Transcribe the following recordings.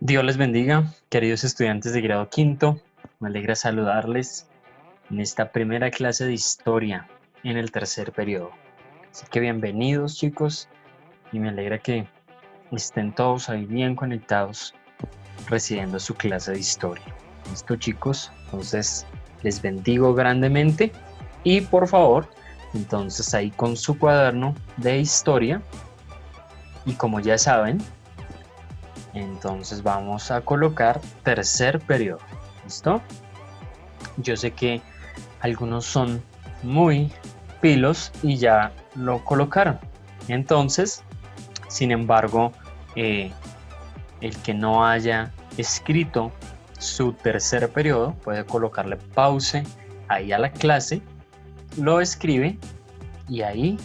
Dios les bendiga, queridos estudiantes de grado quinto. Me alegra saludarles en esta primera clase de historia en el tercer periodo. Así que bienvenidos, chicos, y me alegra que estén todos ahí bien conectados recibiendo su clase de historia. ¿Listo, chicos? Entonces, les bendigo grandemente y por favor, entonces ahí con su cuaderno de historia, y como ya saben, entonces vamos a colocar tercer periodo. ¿Listo? Yo sé que algunos son muy pilos y ya lo colocaron. Entonces, sin embargo, el que no haya escrito su tercer periodo puede colocarle pause ahí a la clase, lo escribe y ahí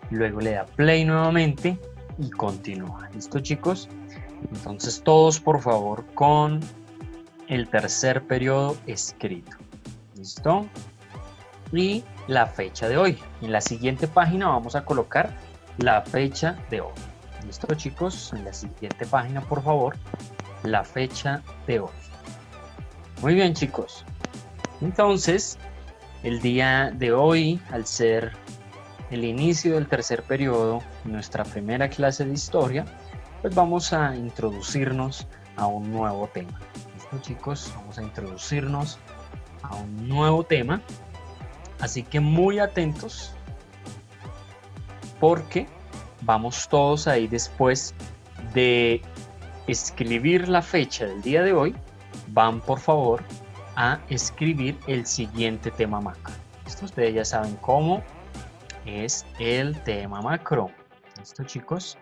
luego le da play nuevamente y continúa. ¿Listo, chicos? Entonces todos por favor con el tercer periodo escrito. ¿Listo? Y la fecha de hoy. En la siguiente página vamos a colocar la fecha de hoy. ¿Listo, chicos? En la siguiente página, por favor, la fecha de hoy. Muy bien, chicos. Entonces, el día de hoy, al ser el inicio del tercer periodo, nuestra primera clase de historia, pues vamos a introducirnos a un nuevo tema. ¿Listo, chicos? Vamos a introducirnos a un nuevo tema. Así que muy atentos porque vamos todos ahí después de escribir la fecha del día de hoy, van por favor a escribir el siguiente tema macro. ¿Listo? Ustedes ya saben cómo es el tema macro. ¿Listo, chicos?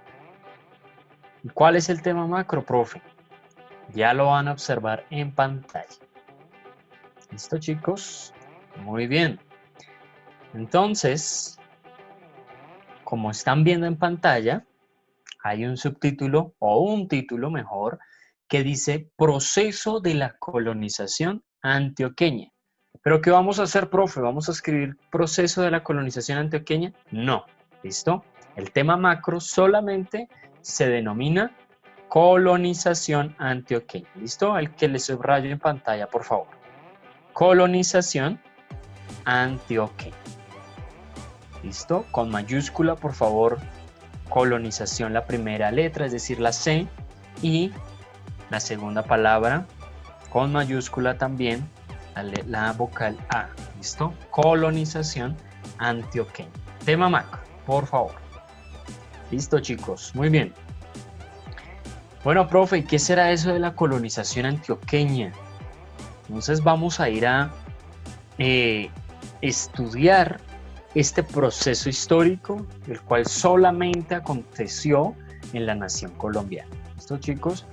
¿Y cuál es el tema macro, profe? Ya lo van a observar en pantalla. ¿Listo, chicos? Muy bien. Entonces, como están viendo en pantalla, hay un subtítulo o un título mejor que dice Proceso de la colonización antioqueña. ¿Pero qué vamos a hacer, profe? ¿Vamos a escribir proceso de la colonización antioqueña? No, ¿listo? El tema macro solamente se denomina colonización antioqueña. ¿Listo? El que le subrayo en pantalla, por favor. Colonización antioqueña. ¿Listo? Con mayúscula, por favor. Colonización, la primera letra, es decir, la C, y la segunda palabra con mayúscula también, la vocal A. ¿Listo? Colonización antioqueña. Tema macro, por favor. Listo, chicos. Muy bien. Bueno, profe, ¿y qué será eso de la colonización antioqueña? Entonces vamos a ir a estudiar este proceso histórico, el cual solamente aconteció en la nación colombiana. ¿Listo, chicos?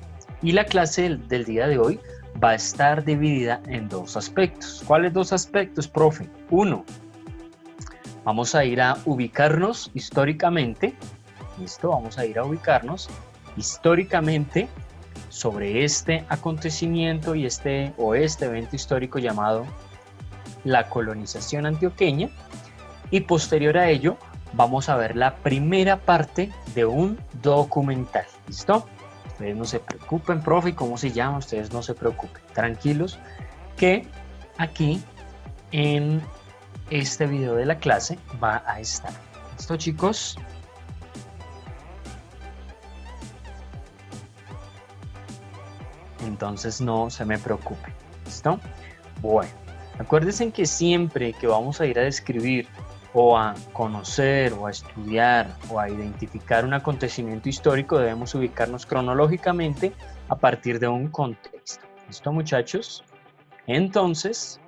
Y la clase del día de hoy va a estar dividida en dos aspectos. ¿Cuáles dos aspectos, profe? Uno, vamos a ir a ubicarnos históricamente. ¿Listo? Vamos a ir a ubicarnos históricamente sobre este acontecimiento y este evento histórico llamado la colonización antioqueña. Y posterior a ello, vamos a ver la primera parte de un documental. ¿Listo? Ustedes no se preocupen, profe, ¿cómo se llama? Ustedes no se preocupen, tranquilos, que aquí en este video de la clase va a estar. ¿Listo, chicos? Entonces no se me preocupen. ¿Listo? Bueno, acuérdense que siempre que vamos a ir a describir o a conocer o a estudiar o a identificar un acontecimiento histórico, debemos ubicarnos cronológicamente a partir de un contexto. ¿Listo, muchachos? Entonces,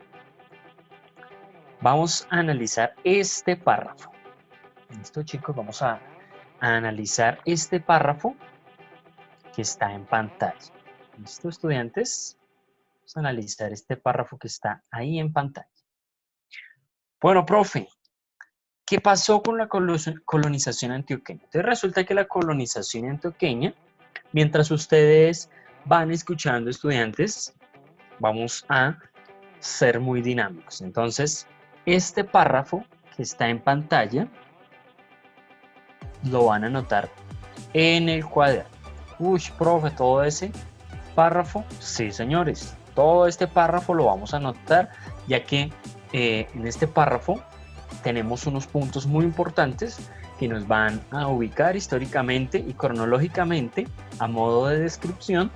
vamos a analizar este párrafo. ¿Listo, chicos? Vamos a analizar este párrafo que está en pantalla. ¿Listo, estudiantes? Vamos a analizar este párrafo que está ahí en pantalla. Bueno, profe, ¿qué pasó con la colonización antioqueña? Entonces resulta que la colonización antioqueña, mientras ustedes van escuchando, estudiantes, vamos a ser muy dinámicos. Entonces, este párrafo que está en pantalla, lo van a anotar en el cuaderno. Uy, profe, todo ese párrafo? Sí, señores. Todo este párrafo lo vamos a anotar, ya que en este párrafo tenemos unos puntos muy importantes que nos van a ubicar históricamente y cronológicamente a modo de descripción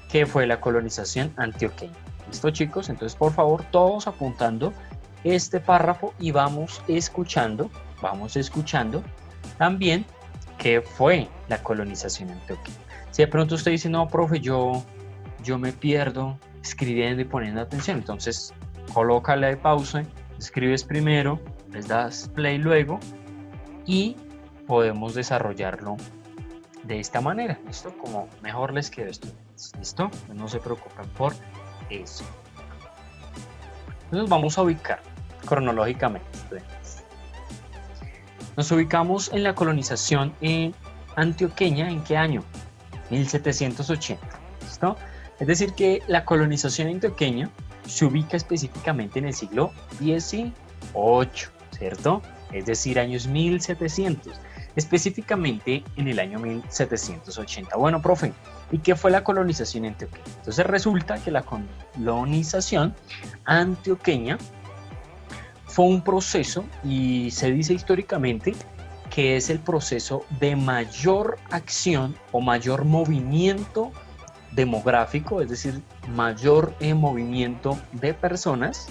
qué fue la colonización antioqueña. ¿Listo, chicos? Entonces, por favor, todos apuntando este párrafo y vamos escuchando también qué fue la colonización antioqueña. Si de pronto usted dice, no, profe, yo me pierdo escribiendo y poniendo atención, entonces colócale pausa, escribes primero, les das play luego y podemos desarrollarlo de esta manera, ¿listo? Como mejor les quede esto, ¿listo? No se preocupen por eso. Entonces vamos a ubicar cronológicamente. Nos ubicamos en la colonización antioqueña, ¿en qué año? 1780, ¿listo? Es decir que la colonización antioqueña se ubica específicamente en el siglo XVIII, ¿cierto? Es decir, años 1700, específicamente en el año 1780. Bueno, profe, ¿y qué fue la colonización antioqueña? Entonces resulta que la colonización antioqueña fue un proceso, y se dice históricamente que es el proceso de mayor acción o mayor movimiento demográfico, es decir, mayor movimiento de personas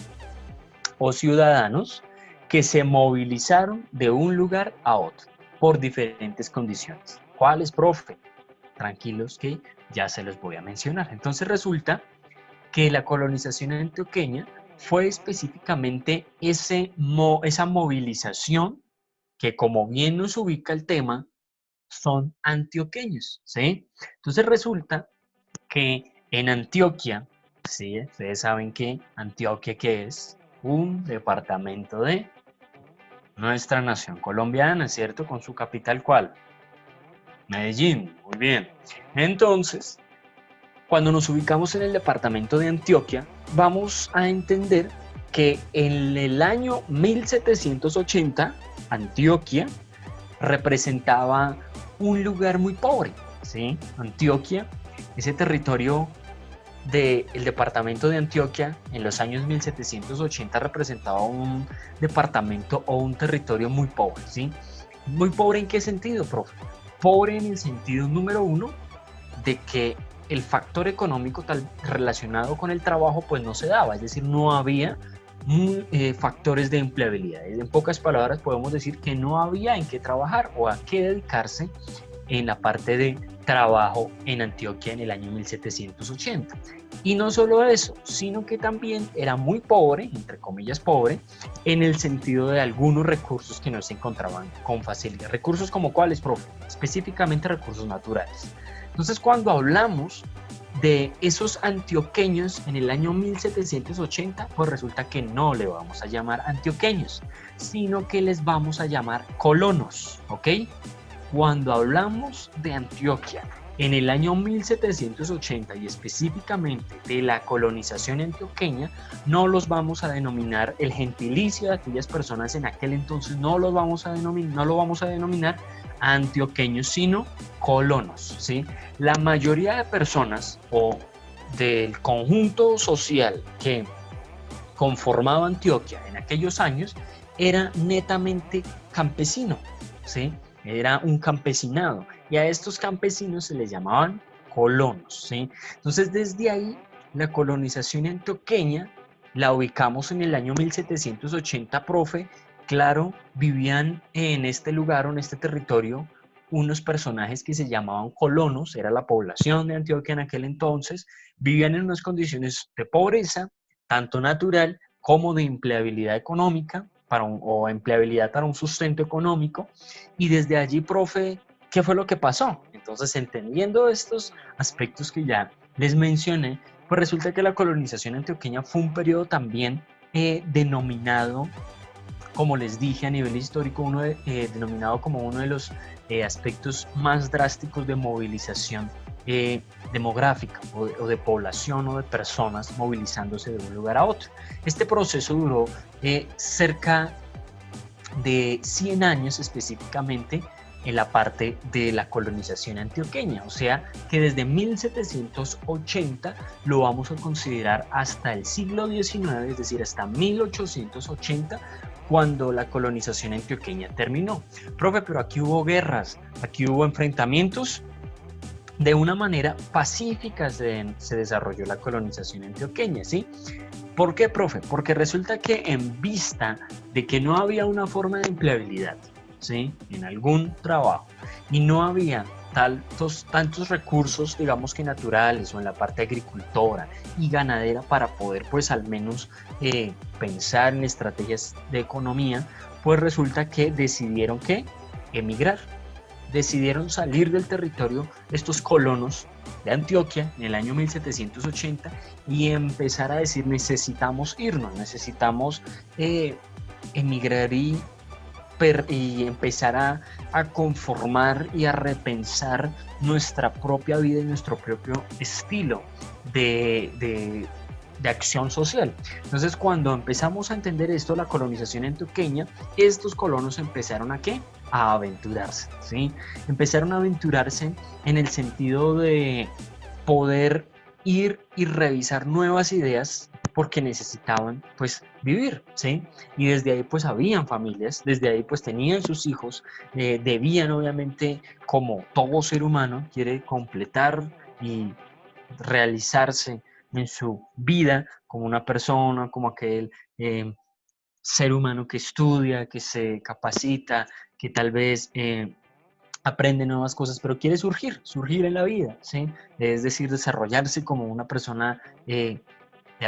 o ciudadanos que se movilizaron de un lugar a otro por diferentes condiciones. ¿Cuáles, profe? Tranquilos que ya se los voy a mencionar. Entonces resulta que la colonización antioqueña fue específicamente esa movilización que, como bien nos ubica el tema, son antioqueños, ¿sí? Entonces resulta que en Antioquia, ¿sí? Ustedes saben que Antioquia, que es un departamento de nuestra nación colombiana, ¿cierto? Con su capital, ¿cuál? Medellín, muy bien. Entonces, cuando nos ubicamos en el departamento de Antioquia, vamos a entender que en el año 1780, Antioquia representaba un lugar muy pobre, ¿sí? Antioquia, ese territorio del departamento de Antioquia en los años 1780 representaba un departamento o un territorio muy pobre, ¿sí? ¿Muy pobre en qué sentido, profe? Pobre en el sentido número uno de que el factor económico relacionado con el trabajo pues no se daba, es decir, no había factores de empleabilidad. En pocas palabras podemos decir que no había en qué trabajar o a qué dedicarse en la parte de trabajo en Antioquia en el año 1780. Y no solo eso, sino que también era muy pobre, entre comillas pobre, en el sentido de algunos recursos que no se encontraban con facilidad. ¿Recursos como cuáles, profe? Específicamente recursos naturales. Entonces, cuando hablamos de esos antioqueños en el año 1780, pues resulta que no le vamos a llamar antioqueños, sino que les vamos a llamar colonos, ¿ok? Cuando hablamos de Antioquia en el año 1780 y específicamente de la colonización antioqueña, no los vamos a denominar el gentilicio de aquellas personas en aquel entonces, no lo vamos a denominar antioqueños, sino colonos, ¿sí? La mayoría de personas o del conjunto social que conformaba Antioquia en aquellos años era netamente campesino, ¿sí? Era un campesinado y a estos campesinos se les llamaban colonos, ¿sí? Entonces desde ahí la colonización antioqueña la ubicamos en el año 1780, profe. Claro, vivían en este lugar o en este territorio unos personajes que se llamaban colonos, era la población de Antioquia en aquel entonces, vivían en unas condiciones de pobreza, tanto natural como de empleabilidad económica, o empleabilidad para un sustento económico, y desde allí, profe, ¿qué fue lo que pasó? Entonces, entendiendo estos aspectos que ya les mencioné, pues resulta que la colonización antioqueña fue un periodo también denominado, como les dije a nivel histórico, denominado como uno de los aspectos más drásticos de movilización demográfica o de población o de personas movilizándose de un lugar a otro. Este proceso duró cerca de 100 años específicamente en la parte de la colonización antioqueña, o sea que desde 1780 lo vamos a considerar hasta el siglo XIX, es decir, hasta 1880, cuando la colonización antioqueña terminó. Profe, pero aquí hubo guerras, aquí hubo enfrentamientos. De una manera pacífica se desarrolló la colonización antioqueña, ¿sí? ¿Por qué, profe? Porque resulta que en vista de que no había una forma de empleabilidad, ¿sí?, en algún trabajo, y no había tantos recursos, digamos que naturales, o en la parte agricultora y ganadera, para poder pues al menos pensar en estrategias de economía, pues resulta que decidieron que emigrar. Decidieron salir del territorio estos colonos de Antioquia en el año 1780 y empezar a decir: necesitamos irnos, necesitamos emigrar y empezar a conformar y a repensar nuestra propia vida y nuestro propio estilo de acción social. Entonces, cuando empezamos a entender esto, la colonización antioqueña, estos colonos empezaron ¿a qué? A aventurarse, ¿sí? Empezaron a aventurarse en el sentido de poder ir y revisar nuevas ideas, porque necesitaban pues vivir, ¿sí? Y desde ahí pues habían familias, desde ahí pues tenían sus hijos, debían obviamente, como todo ser humano, quiere completar y realizarse en su vida como una persona, como aquel ser humano que estudia, que se capacita, que tal vez aprende nuevas cosas, pero quiere surgir en la vida, ¿sí? Es decir, desarrollarse como una persona de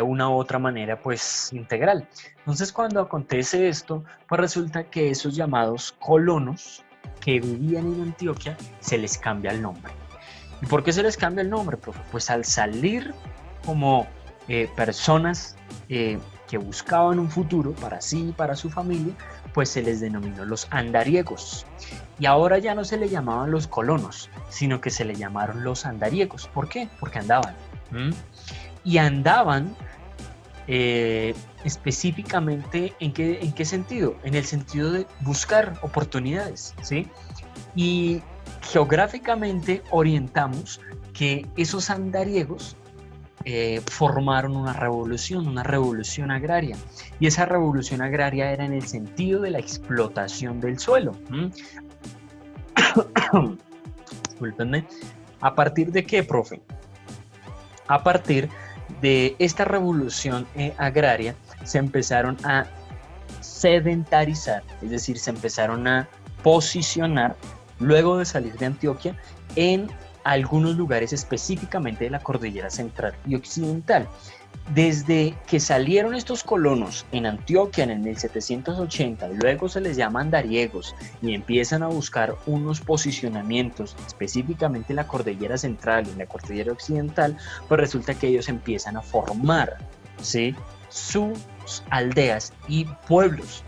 una u otra manera, pues, integral. Entonces, cuando acontece esto, pues resulta que esos llamados colonos que vivían en Antioquia, se les cambia el nombre. ¿Y por qué se les cambia el nombre, profe? Pues al salir como personas que buscaban un futuro para sí y para su familia, pues se les denominó los andariegos. Y ahora ya no se le llamaban los colonos, sino que se le llamaron los andariegos. ¿Por qué? Porque andaban. Y andaban específicamente ¿en qué sentido? En el sentido de buscar oportunidades, ¿sí? Y geográficamente orientamos que esos andariegos formaron una revolución agraria, y esa revolución agraria era en el sentido de la explotación del suelo. Discúlpenme. ¿A partir de qué, profe? A partir de esta revolución agraria se empezaron a sedentarizar, es decir, se empezaron a posicionar, luego de salir de Antioquia, en algunos lugares específicamente de la cordillera central y occidental. Desde que salieron estos colonos en Antioquia en el 1780, y luego se les llama andariegos, y empiezan a buscar unos posicionamientos específicamente en la cordillera central y en la cordillera occidental, pues resulta que ellos empiezan a formar, ¿sí?, sus aldeas y pueblos.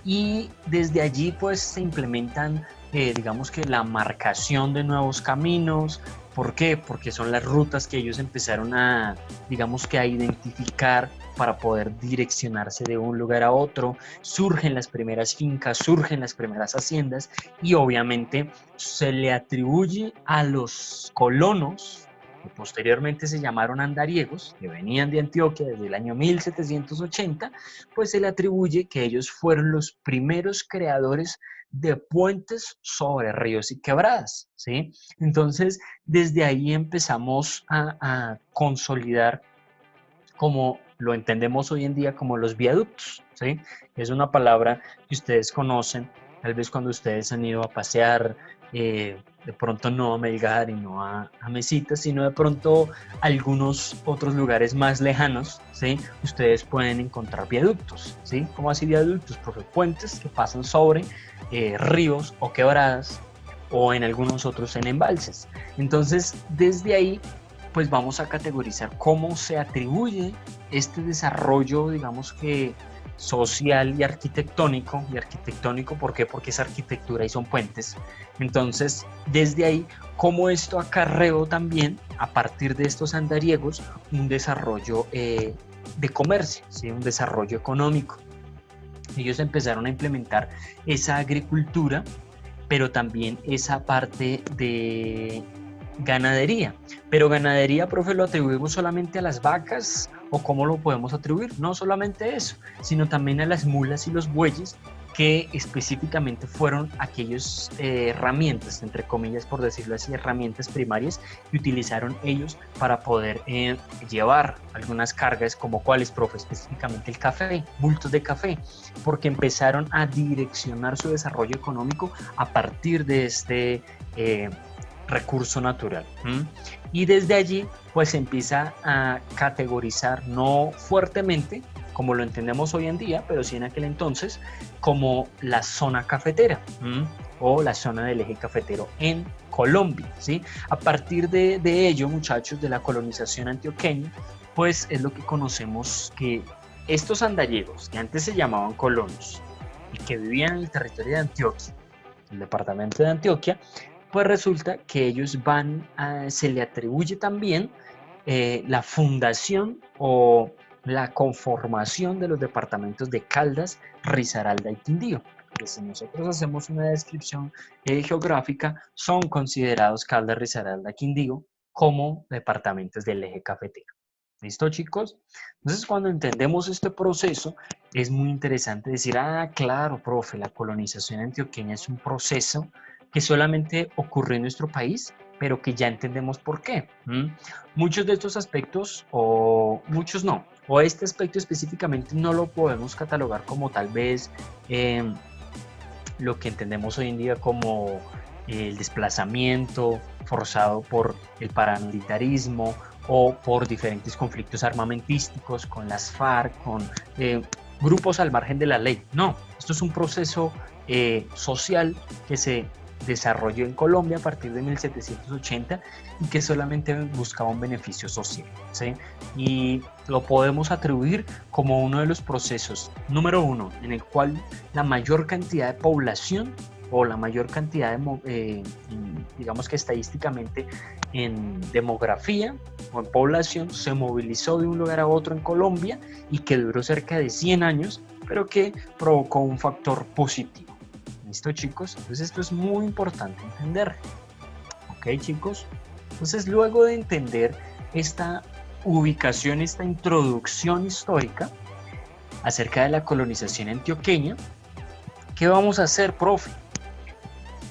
Y desde allí pues se implementan digamos que la marcación de nuevos caminos. ¿Por qué? Porque son las rutas que ellos empezaron a, digamos que a identificar para poder direccionarse de un lugar a otro. Surgen las primeras fincas, surgen las primeras haciendas, y obviamente se le atribuye a los colonos, que posteriormente se llamaron andariegos, que venían de Antioquia desde el año 1780, pues se le atribuye que ellos fueron los primeros creadores de puentes sobre ríos y quebradas, ¿sí? Entonces, desde ahí empezamos a consolidar, como lo entendemos hoy en día, como los viaductos, ¿sí? Es una palabra que ustedes conocen, tal vez cuando ustedes han ido a pasear, de pronto no a Melgar y no a Mesita, sino de pronto a algunos otros lugares más lejanos, ¿sí? Ustedes pueden encontrar viaductos, ¿sí? ¿Cómo así viaductos? Porque puentes que pasan sobre ríos o quebradas, o en algunos otros en embalses. Entonces, desde ahí pues vamos a categorizar cómo se atribuye este desarrollo, digamos que social y arquitectónico. Y arquitectónico, ¿por qué? Porque es arquitectura y son puentes. Entonces, desde ahí, cómo esto acarreó también, a partir de estos andariegos, un desarrollo de comercio, ¿sí? Un desarrollo económico. Ellos empezaron a implementar esa agricultura, pero también esa parte de ganadería. Pero ganadería, profe, ¿lo atribuimos solamente a las vacas o cómo lo podemos atribuir? No solamente eso, sino también a las mulas y los bueyes, que específicamente fueron aquellas herramientas, entre comillas, por decirlo así, herramientas primarias que utilizaron ellos para poder llevar algunas cargas, como cuáles, profe, específicamente el café, bultos de café, porque empezaron a direccionar su desarrollo económico a partir de este recurso natural. Y desde allí pues se empieza a categorizar, no fuertemente como lo entendemos hoy en día, pero sí en aquel entonces, como la zona cafetera o la zona del eje cafetero en Colombia, ¿sí? A partir de ello, muchachos, de la colonización antioqueña, pues es lo que conocemos, que estos andallegos, que antes se llamaban colonos y que vivían en el territorio de Antioquia, el departamento de Antioquia, pues resulta que ellos se le atribuye también la fundación o la conformación de los departamentos de Caldas, Risaralda y Quindío. Pues si nosotros hacemos una descripción geográfica, son considerados Caldas, Risaralda y Quindío como departamentos del eje cafetero. ¿Listo, chicos? Entonces, cuando entendemos este proceso, es muy interesante decir, claro, profe, la colonización antioqueña es un proceso que solamente ocurrió en nuestro país, pero que ya entendemos por qué. Muchos de estos aspectos, o muchos no, o este aspecto específicamente no lo podemos catalogar como tal vez lo que entendemos hoy en día como el desplazamiento forzado por el paramilitarismo o por diferentes conflictos armamentísticos con las FARC, con grupos al margen de la ley. No, esto es un proceso social que se desarrolló en Colombia a partir de 1780 y que solamente buscaba un beneficio social, ¿sí? Y lo podemos atribuir como uno de los procesos número uno en el cual la mayor cantidad de población o la mayor cantidad de, digamos que estadísticamente en demografía o en población se movilizó de un lugar a otro en Colombia y que duró cerca de 100 años, pero que provocó un factor positivo. ¿Listo, chicos? Entonces esto es muy importante entender. ¿Ok, chicos? Entonces, luego de entender esta ubicación, esta introducción histórica acerca de la colonización antioqueña, ¿qué vamos a hacer, profe?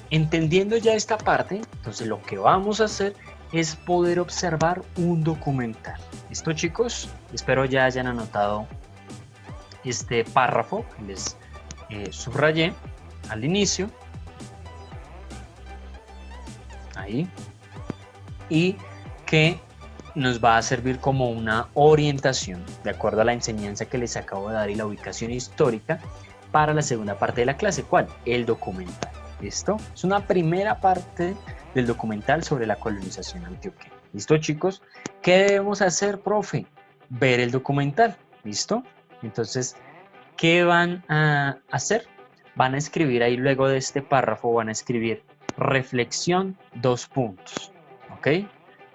Entendiendo ya esta parte, entonces lo que vamos a hacer es poder observar un documental. ¿Listo, chicos? Espero ya hayan anotado este párrafo que les subrayé al inicio, ahí, y que nos va a servir como una orientación de acuerdo a la enseñanza que les acabo de dar y la ubicación histórica para la segunda parte de la clase. ¿Cuál? El documental. ¿Listo? Es una primera parte del documental sobre la colonización antioqueña. ¿Listo, chicos? ¿Qué debemos hacer, profe? Ver el documental. ¿Listo? Entonces, ¿qué van a hacer? Van a escribir ahí, luego de este párrafo, van a escribir reflexión, 2 puntos. ¿Ok?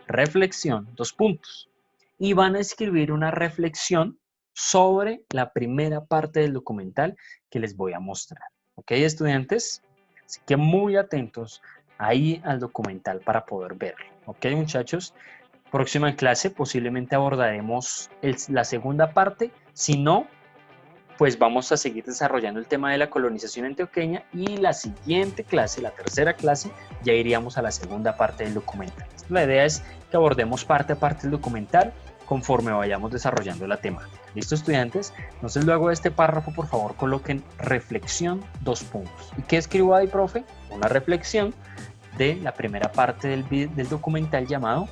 Reflexión, 2 puntos. Y van a escribir una reflexión sobre la primera parte del documental que les voy a mostrar. ¿Ok, estudiantes? Así que muy atentos ahí al documental para poder verlo. ¿Ok, muchachos? Próxima clase posiblemente abordaremos la segunda parte. Si no, pues vamos a seguir desarrollando el tema de la colonización antioqueña y la siguiente clase, la tercera clase, ya iríamos a la segunda parte del documental. La idea es que abordemos parte a parte del documental conforme vayamos desarrollando la temática. ¿Listo, estudiantes? Entonces, luego de este párrafo, por favor, coloquen reflexión, 2 puntos. ¿Y qué escribo ahí, profe? Una reflexión de la primera parte del documental llamado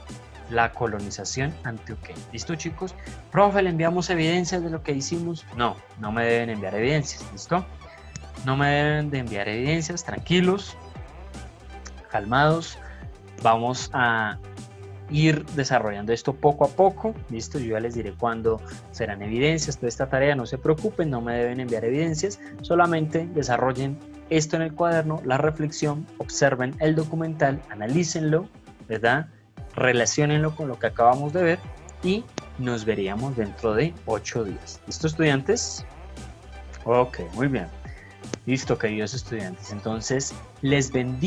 La colonización antioqueña. ¿Listo, chicos? Profe, ¿le enviamos evidencias de lo que hicimos? No, no me deben enviar evidencias. ¿Listo? No me deben de enviar evidencias. Tranquilos, calmados. Vamos a ir desarrollando esto poco a poco. ¿Listo? Yo ya les diré cuándo serán evidencias. Toda esta tarea, no se preocupen, no me deben enviar evidencias. Solamente desarrollen esto en el cuaderno, la reflexión, observen el documental, analícenlo, ¿verdad? Relaciónenlo con lo que acabamos de ver y nos veríamos dentro de 8 días. ¿Listo, estudiantes? Ok, muy bien. Listo, queridos estudiantes. Entonces, les bendigo.